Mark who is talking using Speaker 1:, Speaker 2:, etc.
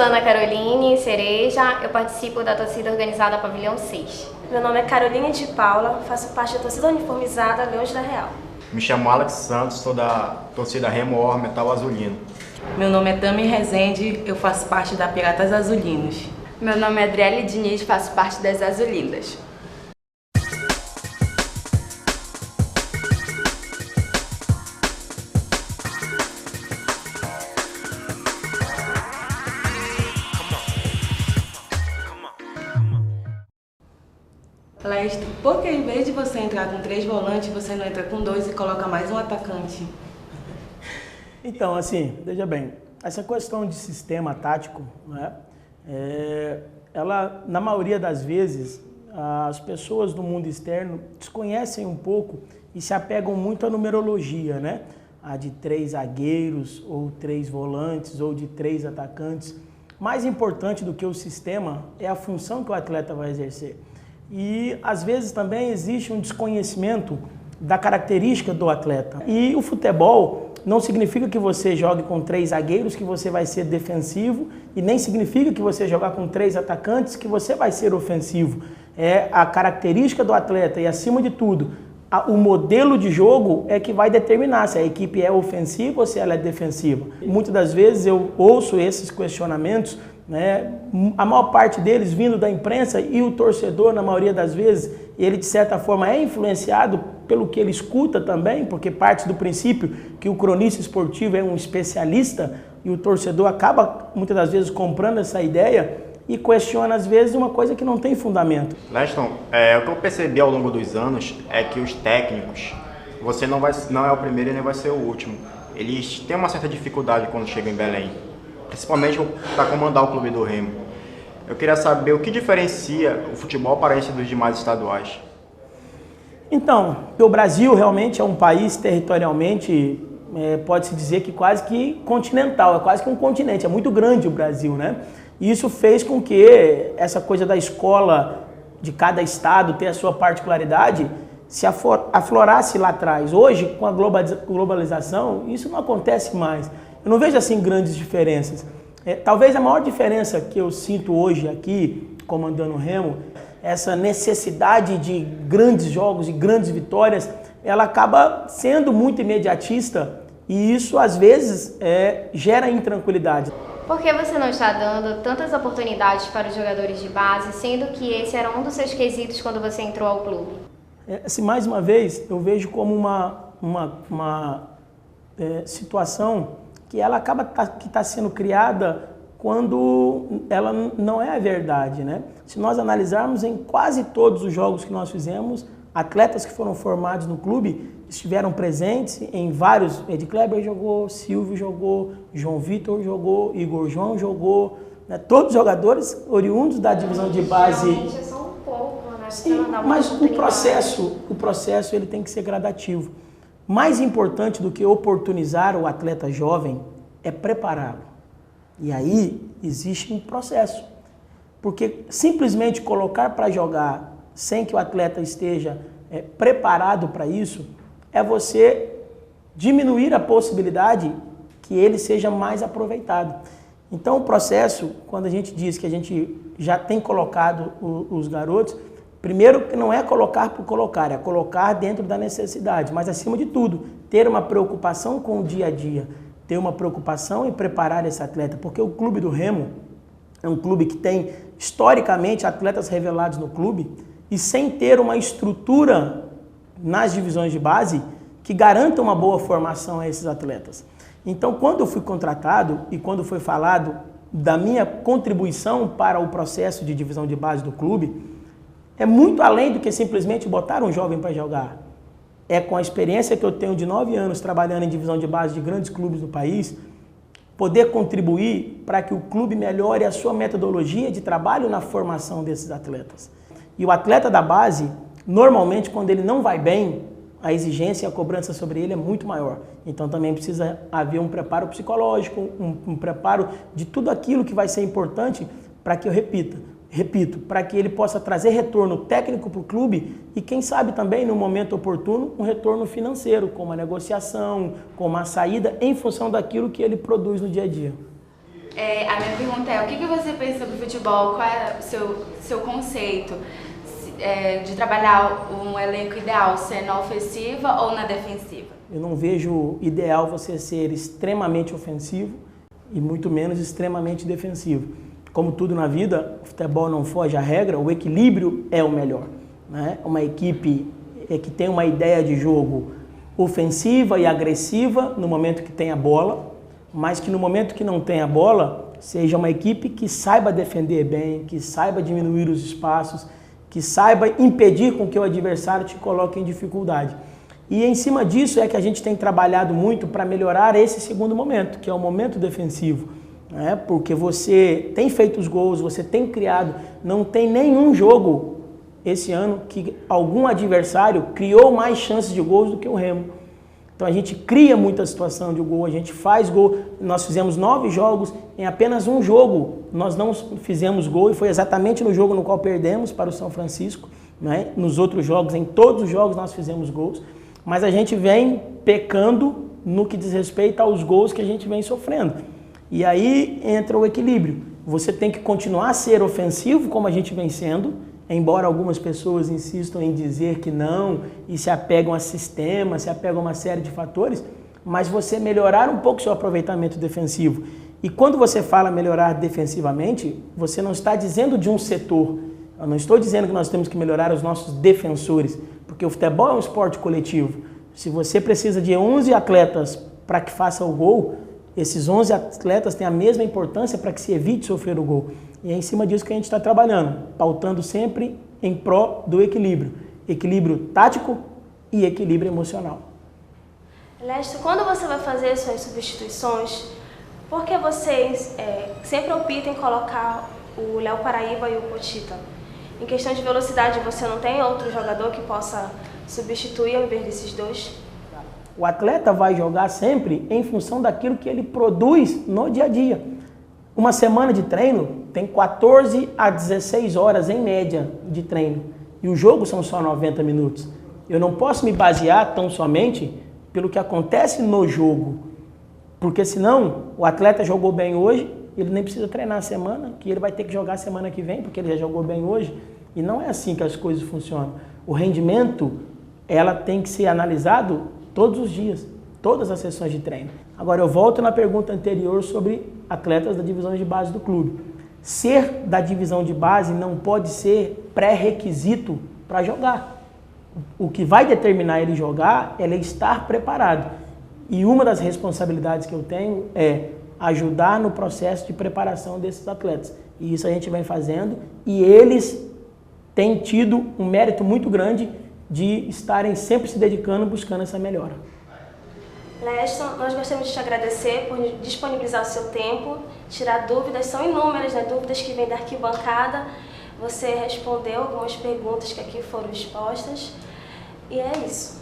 Speaker 1: Ana Caroline Cereja, eu participo da torcida organizada Pavilhão 6.
Speaker 2: Meu nome é Caroline de Paula, faço parte da torcida uniformizada Leões da Real.
Speaker 3: Me chamo Alex Santos, sou da torcida Remo Metal Azulino.
Speaker 4: Meu nome é Tami Rezende, eu faço parte da Piratas Azulinos.
Speaker 5: Meu nome é Adriele Diniz, faço parte das Azulindas.
Speaker 4: Laís, por que em vez de você entrar com 3 volantes, você não entra com 2 e coloca mais um atacante?
Speaker 6: Então, assim, veja bem, essa questão de sistema tático, né, ela, na maioria das vezes, as pessoas do mundo externo desconhecem um pouco e se apegam muito à numerologia, né? A de 3 zagueiros, ou 3 volantes, ou de 3 atacantes. Mais importante do que o sistema é a função que o atleta vai exercer. E, às vezes, também existe um desconhecimento da característica do atleta. E o futebol não significa que você jogue com 3 zagueiros, que você vai ser defensivo, e nem significa que você jogar com 3 atacantes, que você vai ser ofensivo. É a característica do atleta e, acima de tudo, o modelo de jogo é que vai determinar se a equipe é ofensiva ou se ela é defensiva. Muitas das vezes eu ouço esses questionamentos, né, a maior parte deles vindo da imprensa, e o torcedor, na maioria das vezes, ele de certa forma é influenciado pelo que ele escuta também, porque parte do princípio que o cronista esportivo é um especialista, e o torcedor acaba muitas das vezes comprando essa ideia e questiona às vezes uma coisa que não tem fundamento.
Speaker 3: Leston, o que eu percebi ao longo dos anos é que os técnicos, você não é o primeiro e nem vai ser o último. Eles têm uma certa dificuldade quando chegam em Belém, principalmente para comandar o clube do Remo. Eu queria saber o que diferencia o futebol paraense dos demais estaduais.
Speaker 6: Então, o Brasil realmente é um país territorialmente, pode-se dizer que quase que continental, é quase que um continente, é muito grande o Brasil, né? E isso fez com que essa coisa da escola de cada estado ter a sua particularidade se aflorasse lá atrás. Hoje, com a globalização, isso não acontece mais. Eu não vejo assim grandes diferenças. Talvez a maior diferença que eu sinto hoje aqui, comandando o Remo, essa necessidade de grandes jogos e grandes vitórias, ela acaba sendo muito imediatista e isso às vezes gera intranquilidade.
Speaker 1: Por que você não está dando tantas oportunidades para os jogadores de base, sendo que esse era um dos seus quesitos quando você entrou ao clube?
Speaker 6: Assim, mais uma vez, eu vejo como uma situação que ela acaba que está sendo criada quando ela não é a verdade, né? Se nós analisarmos em quase todos os jogos que nós fizemos, atletas que foram formados no clube estiveram presentes em vários. Ed Kleber jogou, Silvio jogou, João Vitor jogou, Igor João jogou, né? Todos os jogadores oriundos da divisão de base.
Speaker 1: Geralmente é só um pouco, né?
Speaker 6: Sim, mas o processo ele tem que ser gradativo. Mais importante do que oportunizar o atleta jovem é prepará-lo. E aí existe um processo. Porque simplesmente colocar para jogar sem que o atleta esteja preparado para isso, é você diminuir a possibilidade que ele seja mais aproveitado. Então o processo, quando a gente diz que a gente já tem colocado os garotos, primeiro que não é colocar por colocar, é colocar dentro da necessidade, mas acima de tudo, ter uma preocupação com o dia a dia, ter uma preocupação em preparar esse atleta, porque o clube do Remo é um clube que tem historicamente atletas revelados no clube e sem ter uma estrutura nas divisões de base que garanta uma boa formação a esses atletas. Então, quando eu fui contratado e quando foi falado da minha contribuição para o processo de divisão de base do clube, é muito além do que simplesmente botar um jovem para jogar. É com a experiência que eu tenho de 9 anos trabalhando em divisão de base de grandes clubes do país, poder contribuir para que o clube melhore a sua metodologia de trabalho na formação desses atletas. E o atleta da base, normalmente, quando ele não vai bem, a exigência e a cobrança sobre ele é muito maior. Então também precisa haver um preparo psicológico, um preparo de tudo aquilo que vai ser importante para que eu repito, para que ele possa trazer retorno técnico para o clube e quem sabe também, no momento oportuno, um retorno financeiro, com uma negociação, com uma saída em função daquilo que ele produz no dia a dia.
Speaker 5: A minha pergunta é, o que você pensa sobre futebol? Qual é o seu conceito de trabalhar um elenco ideal, se é na ofensiva ou na defensiva?
Speaker 6: Eu não vejo ideal você ser extremamente ofensivo e muito menos extremamente defensivo. Como tudo na vida, o futebol não foge à regra, o equilíbrio é o melhor, né? Uma equipe que tem uma ideia de jogo ofensiva e agressiva no momento que tem a bola, mas que no momento que não tem a bola, seja uma equipe que saiba defender bem, que saiba diminuir os espaços, que saiba impedir com que o adversário te coloque em dificuldade. E em cima disso é que a gente tem trabalhado muito para melhorar esse segundo momento, que é o momento defensivo, né? Porque você tem feito os gols, você tem criado, não tem nenhum jogo esse ano que algum adversário criou mais chances de gols do que o Remo. Então a gente cria muita situação de gol, a gente faz gol. Nós fizemos 9 jogos, em apenas um jogo nós não fizemos gol e foi exatamente no jogo no qual perdemos para o São Francisco, né? Nos outros jogos, em todos os jogos nós fizemos gols, mas a gente vem pecando no que diz respeito aos gols que a gente vem sofrendo. E aí entra o equilíbrio. Você tem que continuar a ser ofensivo como a gente vem sendo, embora algumas pessoas insistam em dizer que não e se apegam a sistemas, se apegam a uma série de fatores, mas você melhorar um pouco o seu aproveitamento defensivo. E quando você fala melhorar defensivamente, você não está dizendo de um setor. Eu não estou dizendo que nós temos que melhorar os nossos defensores, porque o futebol é um esporte coletivo. Se você precisa de 11 atletas para que faça o gol, esses 11 atletas têm a mesma importância para que se evite sofrer o gol. E é em cima disso que a gente está trabalhando, pautando sempre em pró do equilíbrio. Equilíbrio tático e equilíbrio emocional.
Speaker 2: Leste, quando você vai fazer suas substituições, por que vocês sempre optam em colocar o Léo Paraíba e o Potita? Em questão de velocidade, você não tem outro jogador que possa substituir ao invés desses dois?
Speaker 6: O atleta vai jogar sempre em função daquilo que ele produz no dia a dia. Uma semana de treino tem 14 a 16 horas em média de treino. E o jogo são só 90 minutos. Eu não posso me basear tão somente pelo que acontece no jogo. Porque senão o atleta jogou bem hoje, ele nem precisa treinar a semana, que ele vai ter que jogar a semana que vem, porque ele já jogou bem hoje. E não é assim que as coisas funcionam. O rendimento, ela tem que ser analisado todos os dias, todas as sessões de treino. Agora eu volto na pergunta anterior sobre atletas da divisão de base do clube. Ser da divisão de base não pode ser pré-requisito para jogar. O que vai determinar ele jogar é ele estar preparado. E uma das responsabilidades que eu tenho é ajudar no processo de preparação desses atletas. E isso a gente vem fazendo e eles têm tido um mérito muito grande de estarem sempre se dedicando, buscando essa melhora.
Speaker 2: Leston, nós gostaríamos de te agradecer por disponibilizar o seu tempo, tirar dúvidas, são inúmeras, né? Dúvidas que vêm da arquibancada. Você respondeu algumas perguntas que aqui foram expostas. E é isso.